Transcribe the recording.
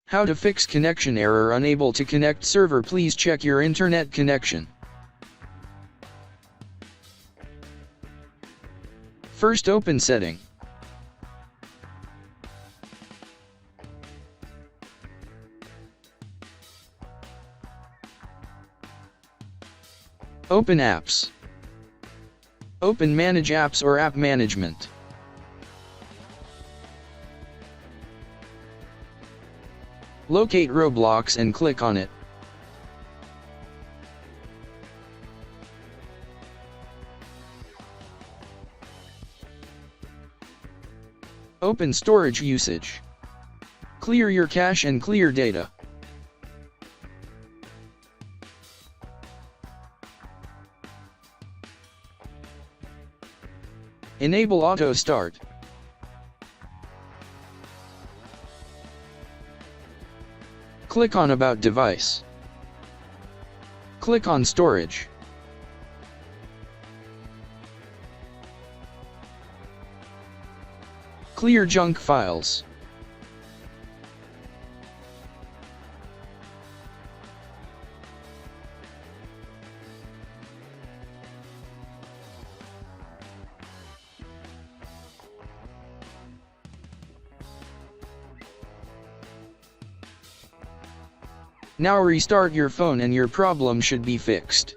How to fix connection error. Unable to connect server. Please check your internet connection. First, open setting. Open apps. Open manage apps or app management. Locate Roblox and click on it. Open storage usage. Clear your cache and clear data. Enable auto start. Click on About Device. Click on Storage. Clear junk files. Now restart your phone and your problem should be fixed.